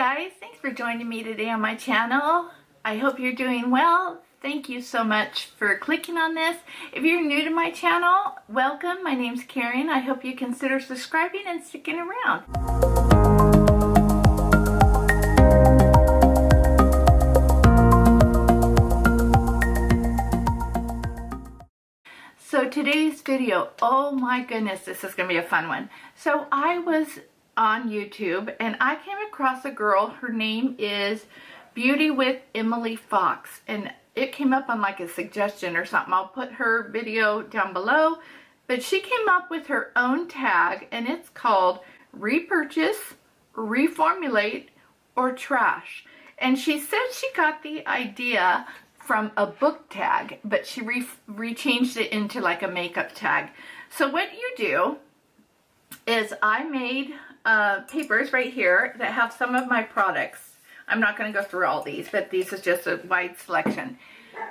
guys, thanks for joining me today on my channel. I hope you're doing well. Thank you so much for clicking on this. If you're new to my channel, welcome. My name's Karen. I hope you consider subscribing and sticking around. So today's video, oh my goodness, this is going to be a fun one. So I was on YouTube and I came across a girl. Her name is Beauty with Emily Fox, and it came up on like a suggestion or something. I'll put her video down below, but she came up with her own tag and it's called Repurchase, Reformulate, or Trash. And she said she got the idea from a book tag, but she re-changed it into like a makeup tag. So what you do is I made papers right here that have some of my products. I'm not going to go through all these, but these is just a wide selection.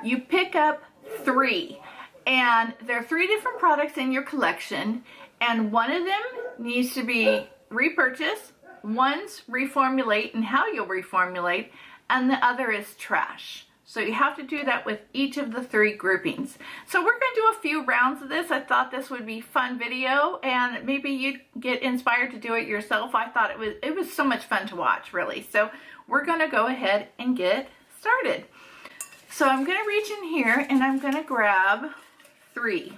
You pick up 3, and there are 3 different products in your collection, and one of them needs to be repurchase, one's reformulate and how you'll reformulate, and the other is trash. So you have to do that with each of the 3 groupings. So we're going to do a few rounds of this. I thought this would be a fun video, and maybe you'd get inspired to do it yourself. I thought it was so much fun to watch, really. So we're going to go ahead and get started. So I'm going to reach in here and I'm going to grab 3.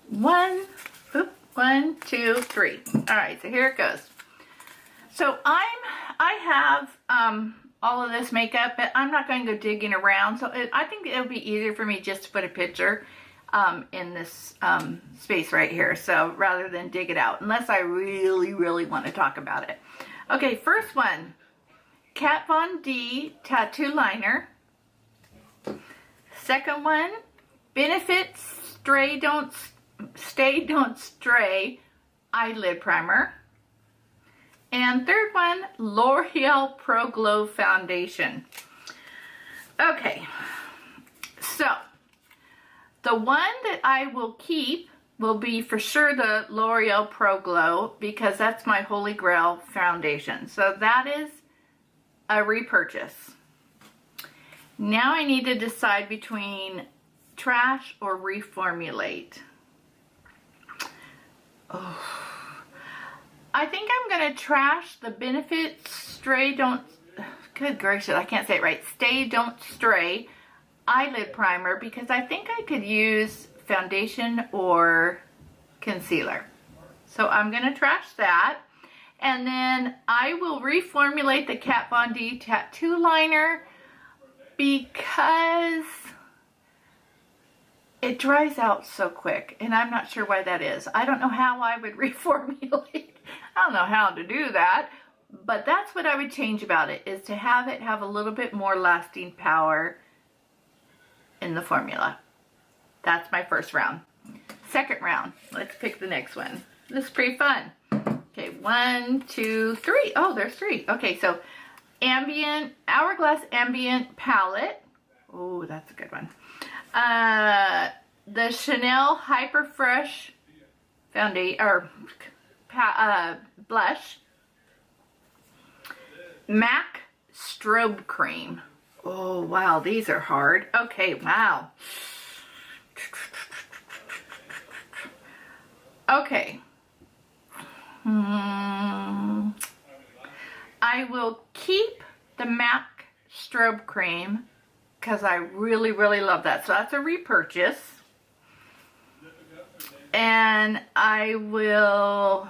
1, 2, 3. All right, so here it goes. So I have all of this makeup, but I'm not going to go digging around. So I think it'll be easier for me just to put a picture in this space right here. So rather than dig it out, unless I really want to talk about it. Okay, first one, Kat Von D Tattoo Liner. Second one, Benefit Stay Don't Stray Eyelid Primer. And third one, L'Oreal Pro Glow Foundation. Okay, so the one that I will keep will be for sure the L'Oreal Pro Glow, because that's my holy grail foundation. So that is a repurchase. Now I need to decide between trash or reformulate. Oh. I think I'm going to trash the Benefit Stay Don't Stray Eyelid Primer, because I think I could use foundation or concealer. So I'm going to trash that. And then I will reformulate the Kat Von D Tattoo Liner, because it dries out so quick, and I'm not sure why that is. I don't know how I would reformulate. I don't know how to do that, but that's what I would change about it, is to have it have a little bit more lasting power in the formula. That's my first round. Second round, let's pick the next one. This is pretty fun. Okay, 1, 2, 3. Oh, there's 3. Okay, so Hourglass Ambient Palette. Oh, that's a good one. The Chanel Hyper Fresh Foundation, or blush. MAC Strobe Cream. Oh, wow, these are hard. Okay, wow. Okay. I will keep the MAC Strobe Cream, because I really love that. So that's a repurchase. And I will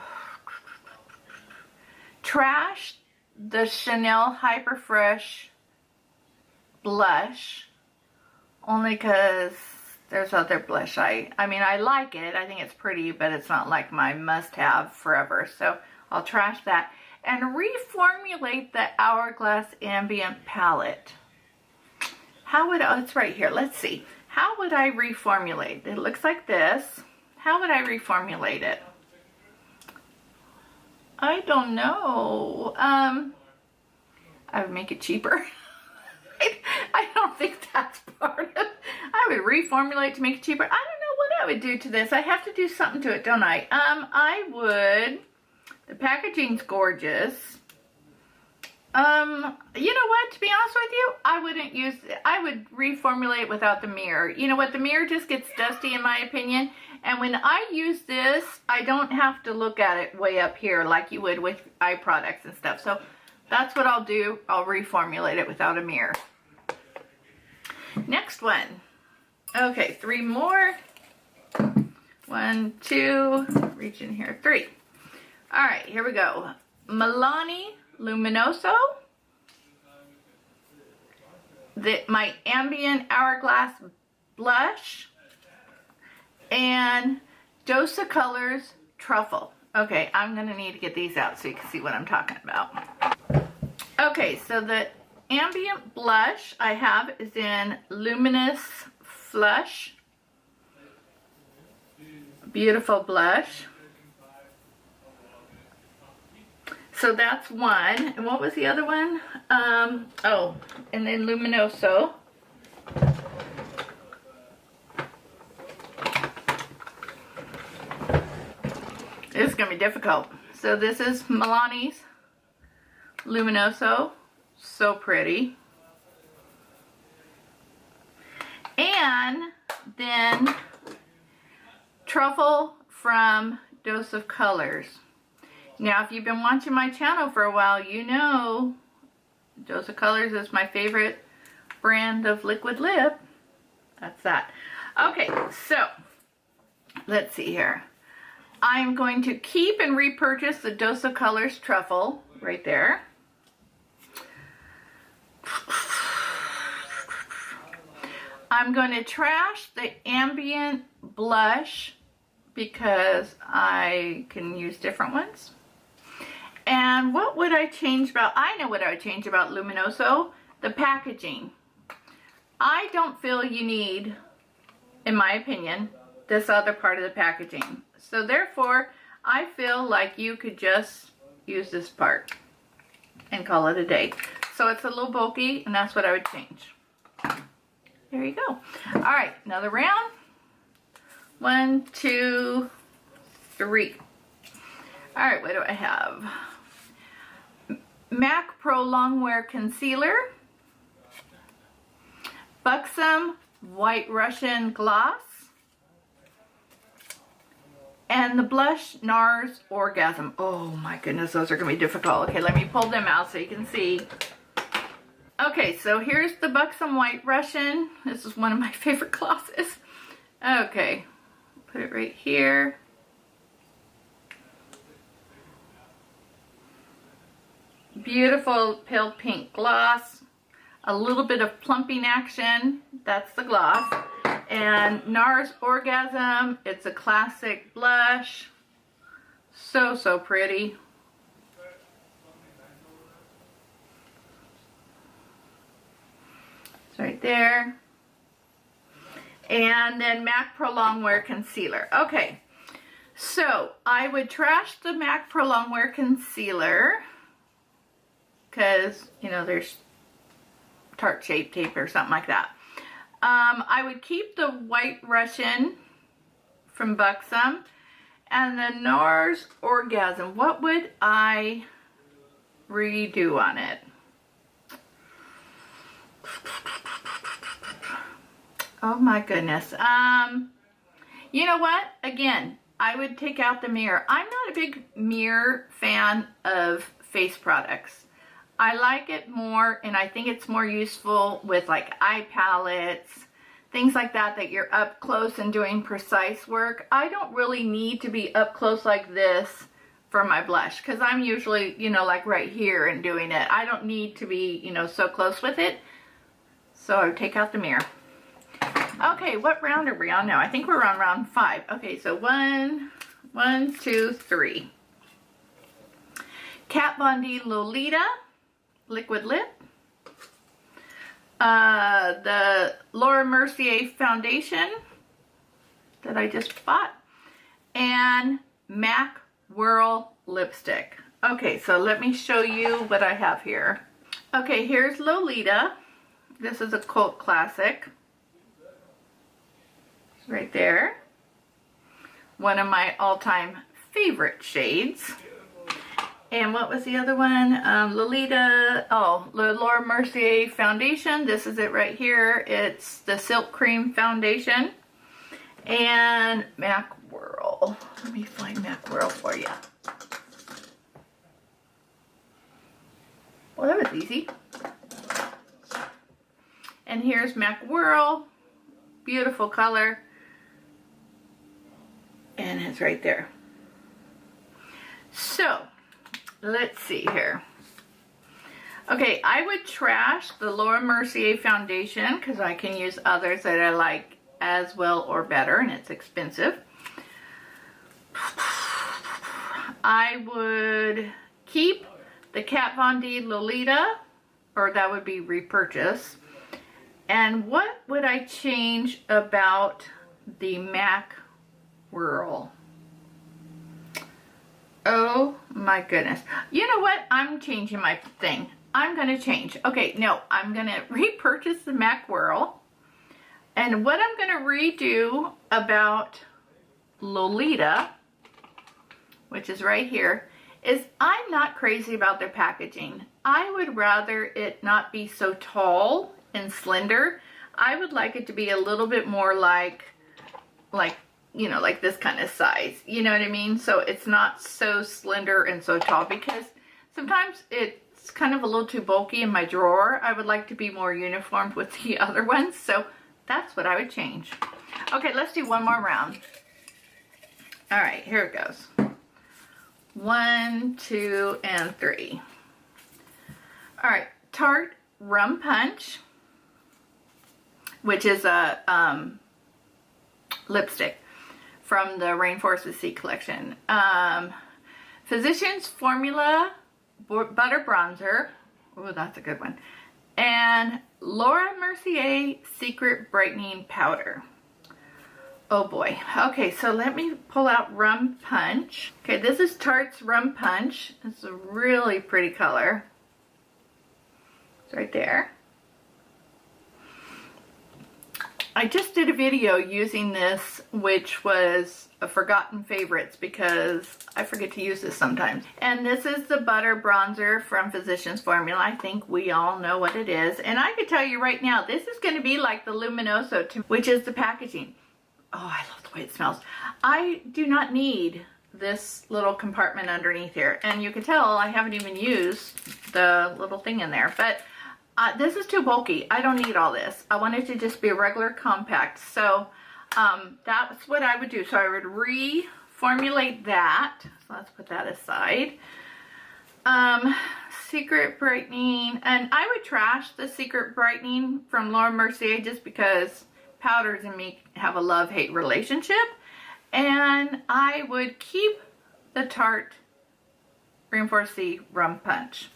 trash the Chanel Hyper Fresh blush, only because there's other blush I mean, I like it. I think it's pretty, but it's not like my must-have forever. So I'll trash that and reformulate the Hourglass Ambient Palette. How would it's right here. Let's see. How would I reformulate? It looks like this. How would I reformulate it? I don't know. I would make it cheaper. I don't think that's part of it. I would reformulate to make it cheaper. I don't know what I would do to this. I have to do something to it, don't I? I would The packaging's gorgeous. You know what, to be honest with you, I wouldn't use it. I would reformulate without the mirror. You know what, the mirror just gets dusty in my opinion. And when I use this, I don't have to look at it way up here like you would with eye products and stuff. So that's what I'll do. I'll reformulate it without a mirror. Next one. Okay, 3 more. 1, 2, reach in here, 3. All right, here we go. Milani Luminoso. My Ambient Hourglass Blush. And Dose of Colors Truffle. Okay, I'm going to need to get these out so you can see what I'm talking about. Okay, so the Ambient Blush I have is in Luminous Flush. Beautiful blush. So that's one. And what was the other one? Oh, and then Luminoso. This is going to be difficult. So this is Milani's Luminoso. So pretty. And then Truffle from Dose of Colors. Now, if you've been watching my channel for a while, you know Dose of Colors is my favorite brand of liquid lip. That's that. Okay, so let's see here. I'm going to keep and repurchase the Dose of Colors Truffle right there. I'm going to trash the Ambient Blush because I can use different ones. And what would I change about? I know what I would change about Luminoso. The packaging. I don't feel you need, in my opinion, this other part of the packaging. So therefore, I feel like you could just use this part and call it a day. So it's a little bulky, and that's what I would change. There you go. All right, another round. 1, 2, 3. All right, what do I have? MAC Pro Longwear Concealer. Buxom White Russian Gloss. And the blush NARS Orgasm. Oh my goodness, those are going to be difficult. Okay, let me pull them out so you can see. Okay, so here's the Buxom White Russian. This is one of my favorite glosses. Okay, put it right here. Beautiful pale pink gloss. A little bit of plumping action. That's the gloss. And NARS Orgasm. It's a classic blush. So, so pretty. It's right there. And then MAC Pro Longwear Concealer. Okay. So, I would trash the MAC Pro Longwear Concealer. Because, you know, there's Tarte Shape Tape or something like that. I would keep the White Russian from Buxom. And the NARS Orgasm. What would I redo on it? Oh my goodness. You know what? Again, I would take out the mirror. I'm not a big mirror fan of face products. I like it more, and I think it's more useful with like eye palettes, things like that, that you're up close and doing precise work. I don't really need to be up close like this for my blush, because I'm usually, you know, like right here and doing it. I don't need to be, you know, so close with it. So I would take out the mirror. Okay, what round are we on now? I think we're on round 5. Okay, so 1, 2, 3. Kat Von D Lolita Liquid Lip. The Laura Mercier Foundation that I just bought. And MAC Whirl Lipstick. Okay, so let me show you what I have here. Okay, here's Lolita. This is a cult classic. It's right there. One of my all-time favorite shades. And what was the other one? Lolita, Laura Mercier foundation. This is it right here. It's the Silk Cream foundation. And MAC Whirl. Let me find MAC Whirl for you. Well, that was easy. And here's MAC Whirl. Beautiful color. And it's right there. So, let's see here. Okay, I would trash the Laura Mercier foundation because I can use others that I like as well or better, and it's expensive. I would keep the Kat Von D Lolita, or that would be Repurchase. And what would I change about the MAC Whirl? Oh my goodness. You know what? I'm changing my thing. I'm going to change. Okay, no, I'm going to repurchase the MAC Whirl. And what I'm going to redo about Lolita, which is right here, is I'm not crazy about their packaging. I would rather it not be so tall and slender. I would like it to be a little bit more like you know, like this kind of size. You know what I mean? So it's not so slender and so tall, because sometimes it's kind of a little too bulky in my drawer. I would like to be more uniform with the other ones. So that's what I would change. Okay, let's do one more round. All right, here it goes. 1, 2, and 3. All right, Tarte Rum Punch, which is a lipstick from the Rainforest Sea collection. Physicians Formula Butter Bronzer. Oh, that's a good one. And Laura Mercier Secret Brightening Powder. Oh boy. Okay, so let me pull out Rum Punch. Okay, this is Tarte's Rum Punch. It's a really pretty color. It's right there. I just did a video using this, which was a forgotten favorites because I forget to use this sometimes. And this is the Butter Bronzer from Physicians Formula. I think we all know what it is. And I can tell you right now, this is going to be like the Luminoso, which is the packaging. Oh, I love the way it smells. I do not need this little compartment underneath here. And you can tell I haven't even used the little thing in there. But this is too bulky. I don't need all this. I want it to just be a regular compact. So that's what I would do. So I would reformulate that. So let's put that aside. Secret Brightening. And I would trash the Secret Brightening from Laura Mercier just because powders and me have a love-hate relationship. And I would keep the Tarte Rainforest Sea Rum Punch.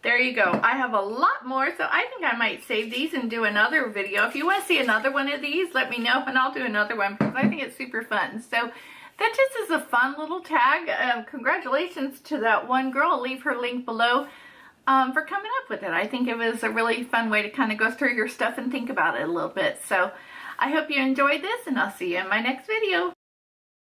There you go. I have a lot more, so I think I might save these and do another video. If you want to see another one of these, let me know, and I'll do another one because I think it's super fun. So that just is a fun little tag. Congratulations to that one girl. I'll leave her link below for coming up with it. I think it was a really fun way to kind of go through your stuff and think about it a little bit. So I hope you enjoyed this, and I'll see you in my next video.